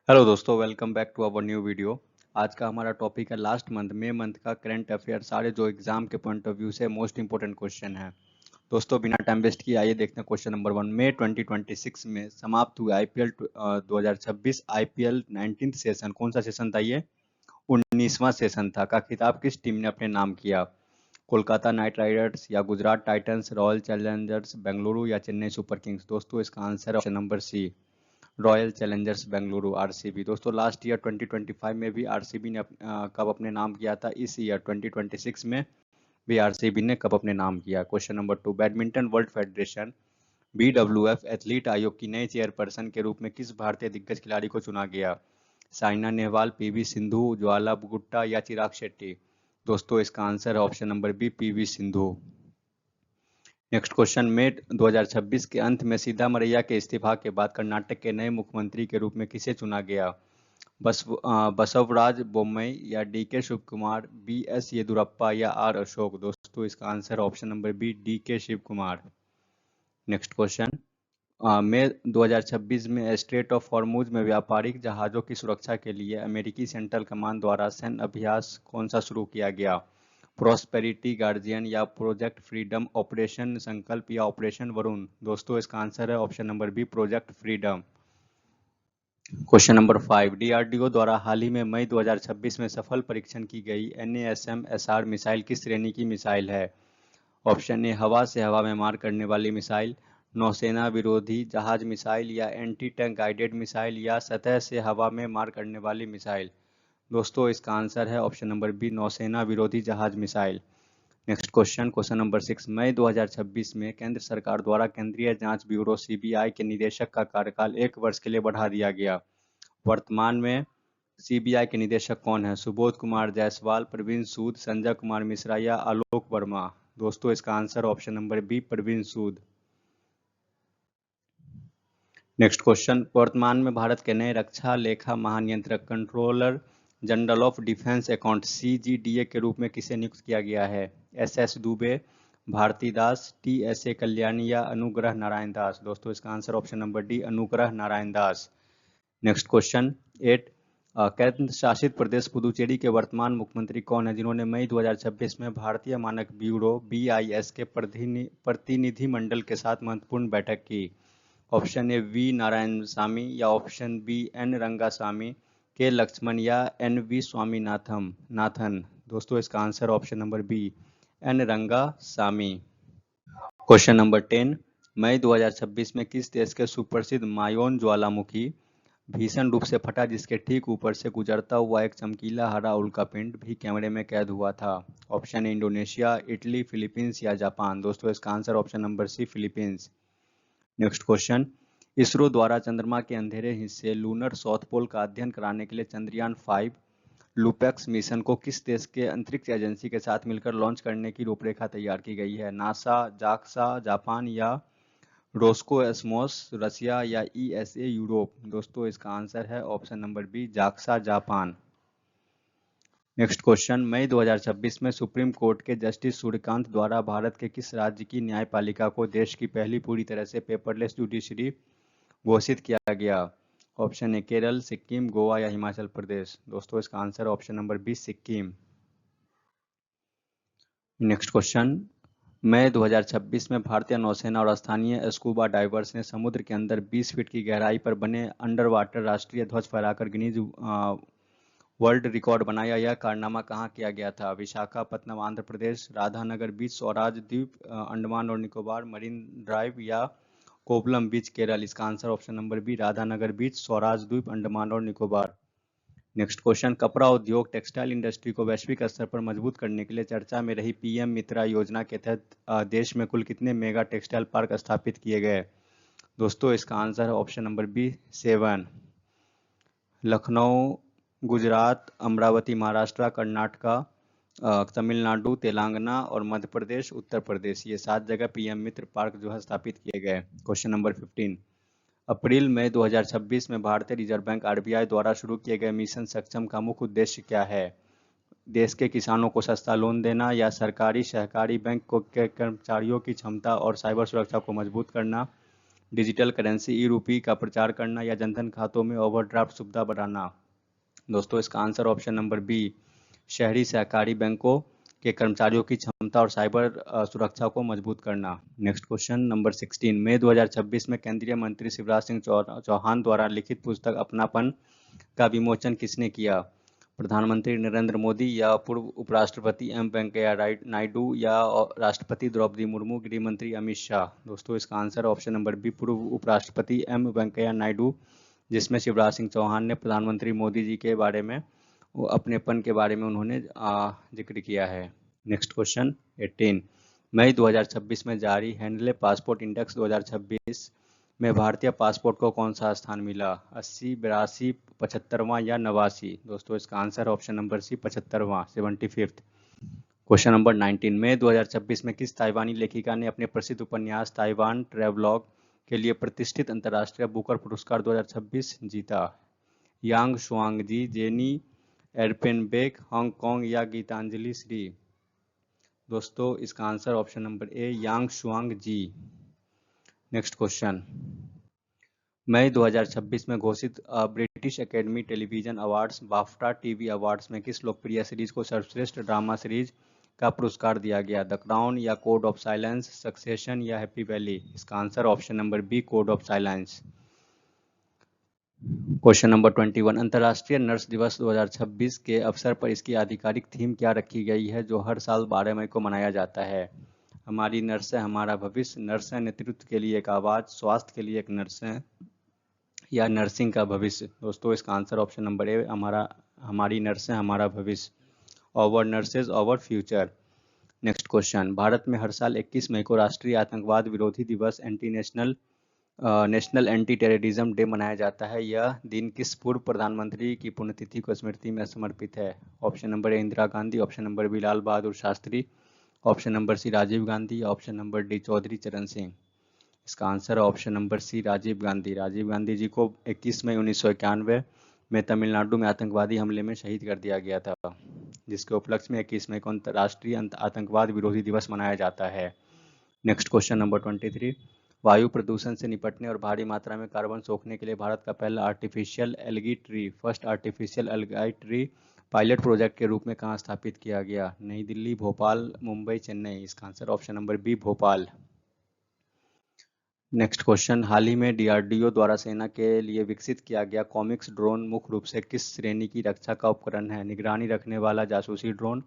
Hello दोस्तों, welcome back to our new video. आज का हमारा टॉपिक है लास्ट मंथ मई मंथ का करंट अफेयर, सारे जो एग्जाम के पॉइंट ऑफ व्यू से मोस्ट इंपोर्टेंट क्वेश्चन है। दोस्तों बिना टाइम वेस्ट किए आइए देखते हैं क्वेश्चन नंबर 1। मई 2026 में समाप्त हुए आईपीएल 2026 आईपीएल 19th सेशन, कौन सा सेशन था ये? 19वां सेशन था। का खिताब किस टीम ने अपने नाम किया? कोलकाता नाइट राइडर्स या Gujarat Titans, Royal Challengers Bengaluru या चेन्नई सुपर किंग्स? दोस्तों इसका आंसर है option number C, Royal Challengers Bengaluru, RCB. दोस्तों लास्ट ईयर 2025 में भी आरसीबी ने कप अपने नाम किया था। इस ईयर 2026 में भी आरसीबी ने कप अपने नाम किया। Question number 2, badminton world federation BWF athlete आयोग की नई चेयरपर्सन के रूप में किस भारतीय दिग्गज खिलाड़ी को चुना गया? साइना नेहवाल, पीवी सिंधु, ज्वाला गुट्टा या चिराग शेट्टी? दोस्तों इसका आंसर है option number B, PV Sindhu. Next question, मई 2026 के अंत में सिद्धारमैया के इस्तीफा के बाद कर्नाटक के नए मुख्यमंत्री के रूप में किसे चुना गया? बसवराज बोम्मई या D K Shiv Kumar, B S Yediyurappa या आर अशोक? दोस्तों इसका answer option number B, D K Shiv Kumar. Next question, मई 2026 में स्ट्रेट ऑफ हॉर्मुज में व्यापारिक जहाजों की सुरक्षा के लिए अमेरिकी सेंट्रल कमांड द्वारा सैन्य अभ्यास कौन सा शुरू किया गया? प्रोस्पेरिटी गार्जियन या प्रोजेक्ट फ्रीडम, ऑपरेशन संकल्प या ऑपरेशन वरुण? दोस्तों इसका आंसर है option number B, Project Freedom. Question number 5, DRDO द्वारा हाल ही में मई 2026 में सफल परीक्षण की गई एनएसएम-एसआर मिसाइल किस श्रेणी की मिसाइल है? ऑप्शन ए, हवा से हवा में मार करने वाली मिसाइल, नौसेना विरोधी जहाज मिसाइल या एंटी टैंक गाइडेड मिसाइल या सतह से हवा में मार करने वाली मिसाइल? दोस्तों इसका आंसर है ऑप्शन नंबर बी, नौसेना विरोधी जहाज missile. Next question, question number 6, मई 2026 में केंद्र सरकार द्वारा केंद्रीय जांच ब्यूरो सीबीआई के निदेशक का कार्यकाल 1 वर्ष के लिए बढ़ा दिया गया। वर्तमान में सीबीआई के निदेशक कौन है? सुबोध कुमार जायसवाल, प्रवीण सूद, संजय कुमार मिश्रा या आलोक वर्मा? दोस्तों इसका answer option number B, Praveen Sood. Next question, वर्तमान में भारत के नए रक्षा लेखा महानियंत्रक controller general of defence account CGDA के रूप में किसे नियुक्त किया गया है? S S Dubey, Bharti Das, T S A Kalyani या अनुग्रह नारायण दास? दोस्तों इसका answer option number D, Anugrah Narayan Das. Next question 8, केंद्र शासित प्रदेश पुदुचेरी के वर्तमान मुख्यमंत्री कौन है जिन्होंने मई 2026 में भारतीय मानक ब्यूरो बीआईएस के प्रतिनिधिमंडल के साथ महत्वपूर्ण बैठक की? ऑप्शन ए, वी नारायणसामी या ऑप्शन बी, एन रंगासामी, के लक्ष्मण या एन वी स्वामीनाथन? दोस्तों इसका answer option number B, N Rangasamy. Question number 10, मई 2026 में किस देश के सुप्रसिद्ध मायोन ज्वालामुखी भीषण रूप से फटा जिसके ठीक ऊपर से गुजरता हुआ एक चमकीला हरा उल्कापिंड भी कैमरे में कैद हुआ था? Option A, Indonesia, Italy, Philippines या जापान? दोस्तों इसका answer option number C, Philippines. Next question, ISRO द्वारा चंद्रमा के अंधेरे हिस्से लूनर साउथ पोल का अध्ययन कराने के लिए चंद्रयान 5 लूपेक्स मिशन को किस देश के अंतरिक्ष एजेंसी के साथ मिलकर लॉन्च करने की रूपरेखा तैयार की गई है? नासा, जाक्सा जापान या रोस्कोएस्मोस रसिया या ईएसए यूरोप? दोस्तों इसका आंसर है option number B, JAXA Japan. Next question, मई 2026 में सुप्रीम कोर्ट के जस्टिस सूर्यकांत द्वारा भारत के किस राज्य की न्यायपालिका को देश की पहली पूरी तरह से पेपरलेस जुडिशरी घोषित किया गया? ऑप्शन ए, केरल, सिक्किम, गोवा या हिमाचल प्रदेश? दोस्तों इसका answer option number B, Sikkim. Next question, मई 2026 में भारतीय नौसेना और स्थानीय स्कूबा डाइवर्स ने समुद्र के अंदर 20 फीट की गहराई पर बने अंडर वाटर राष्ट्रीय ध्वज फहराकर गिनीज वर्ल्ड रिकॉर्ड बनाया। यह कारनामा कहाँ किया गया था? विशाखापत्तनम आंध्र प्रदेश, राधानगर बीच स्वराज द्वीप अंडमान और निकोबार मरीन ड्राइव या कोवलम बीच केरल? इसका answer option number B, Radhanagar beach Swaraj द्वीप अंडमान और निकोबार। नेक्स्ट क्वेश्चन, कपड़ा उद्योग टेक्सटाइल इंडस्ट्री को वैश्विक स्तर पर मजबूत करने के लिए चर्चा में रही पीएम मित्रा योजना के तहत देश में कुल कितने मेगा टेक्सटाइल पार्क स्थापित किए गए? दोस्तों इसका आंसर है option number B, 7। Lucknow, Gujarat, Amravati Maharashtra, Karnataka, Tamil Nadu, Telangana और मध्य प्रदेश, उत्तर प्रदेश, ये 7 जगह पीएम मित्र पार्क जो है स्थापित किए गए। क्वेश्चन नंबर 15, अप्रैल मई 2026 में भारतीय रिजर्व बैंक आरबीआई द्वारा शुरू किए गए मिशन सक्षम का मुख्य उद्देश्य क्या है? देश के किसानों को सस्ता लोन देना या सरकारी सहकारी बैंक के कर्मचारियों की क्षमता और साइबर सुरक्षा को मजबूत करना, डिजिटल करेंसी ई रूपी का प्रचार करना या जनधन खातों में ओवरड्राफ्ट सुविधा बढ़ाना। दोस्तों इसका आंसर ऑप्शन नंबर बी, शहरी सहकारी बैंकों के कर्मचारियों की क्षमता और साइबर सुरक्षा को मजबूत करना। नेक्स्ट क्वेश्चन नंबर 16, मई 2026 में केंद्रीय मंत्री शिवराज सिंह चौहान द्वारा लिखित पुस्तक अपनापन का विमोचन किसने किया? प्रधानमंत्री नरेंद्र मोदी या पूर्व उपराष्ट्रपति एम वेंकैया नायडू या राष्ट्रपति द्रौपदी मुर्मू, गृह मंत्री अमित शाह। दोस्तों इसका आंसर ऑप्शन नंबर बी, पूर्व उपराष्ट्रपति एम वेंकैया नायडू, जिसमें शिवराज सिंह चौहान ने प्रधानमंत्री मोदी जी के बारे में, वो अपनेपन के बारे में उन्होंने जिक्र किया है। नेक्स्ट क्वेश्चन 18, मई 2026 में जारी हैंडले पासपोर्ट इंडेक्स 2026 में भारतीय पासपोर्ट को कौन सा स्थान मिला? 80, 82, 75वां या 89? दोस्तों इसका आंसर ऑप्शन नंबर सी, 75वां, 75th। क्वेश्चन नंबर 19, मई 2026 में किस ताइवानी लेखिका ने अपने प्रसिद्ध उपन्यास ताइवान ट्रैवलॉग के लिए प्रतिष्ठित अंतर्राष्ट्रीय बुकर पुरस्कार 2026 जीता? यांग शुआंगजी, जेनी एर्पेनबेक, हांगकांग या गीतांजलि श्री? दोस्तों इसका answer option number A, Yang Shuang ji. Next question, मई 2026 में घोषित British academy television awards BAFTA TV awards में किस लोकप्रिय सीरीज को सर्वश्रेष्ठ ड्रामा सीरीज का पुरस्कार दिया गया? द क्राउन या कोड ऑफ साइलेंस, सक्सेशन या हैप्पी वैली? इसका answer option number B, Code of Silence. Question number 21, अंतर्राष्ट्रीय नर्स दिवस 2026 के अवसर पर इसकी आधिकारिक थीम क्या रखी गई है जो हर साल 12 मई को मनाया जाता है? हमारी नर्स है हमारा भविष्य, नर्स है नेतृत्व के लिए एक आवाज, स्वास्थ्य के लिए एक नर्स है, या नर्सिंग का भविष्य? दोस्तों इसका आंसर ऑप्शन नंबर ए, हमारी नर्स है हमारा भविष्य, our nurses our future. Next question, Bharat में हर साल 21 मई को राष्ट्रीय आतंकवाद विरोधी दिवस नेशनल एंटी टेररिज्म डे मनाया जाता है। यह दिन किस पूर्व प्रधानमंत्री की पुण्यतिथि को स्मृति में समर्पित है? Option number A, Indira Gandhi, option number B, Lal Bahadur Shastri, option number C, Rajiv Gandhi, option number D, Chaudhary Charan Singh? इसका आंसर है option number C, Rajiv Gandhi. Rajiv Gandhi ji को 21 मई 1991 में तमिलनाडु में आतंकवादी हमले में शहीद कर दिया गया था, जिसके उपलक्ष्य में 21 मई को अंतर्राष्ट्रीय आतंकवाद विरोधी दिवस मनाया जाता है। नेक्स्ट क्वेश्चन नंबर 23, वायु प्रदूषण से निपटने और भारी मात्रा में कार्बन सोखने के लिए भारत का पहला artificial algae tree, first artificial algae tree pilot project के रूप में कहाँ स्थापित किया गया? नई दिल्ली, भोपाल, मुंबई, चेन्नई? इसका answer option number B, Bhopal. Next question, हाल ही में डीआरडीओ द्वारा सेना के लिए विकसित किया गया कॉमिक्स ड्रोन मुख्य रूप से किस श्रेणी की रक्षा का उपकरण है? निगरानी रखने वाला जासूसी ड्रोन,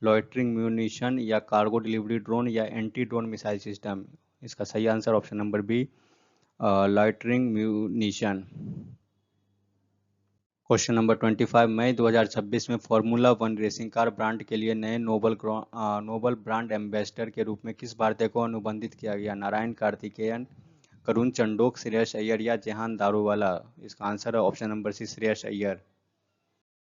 लॉइटरिंग म्यूनिशन या कार्गो डिलीवरी ड्रोन या एंटी ड्रोन मिसाइल सिस्टम? इसका सही answer option number B, loitering munition. Question number 25, मई 2026 में फॉर्मूला 1 रेसिंग कार ब्रांड के लिए नए नोबल ब्रांड एम्बेसडर के रूप में किस भारतीय को अनुबंधित किया गया? नारायण कार्तिकेयन, करुण चंडोक, श्रेयस अय्यर या जेहान दारूवाला? इसका आंसर है option number C, Shreyas Iyer.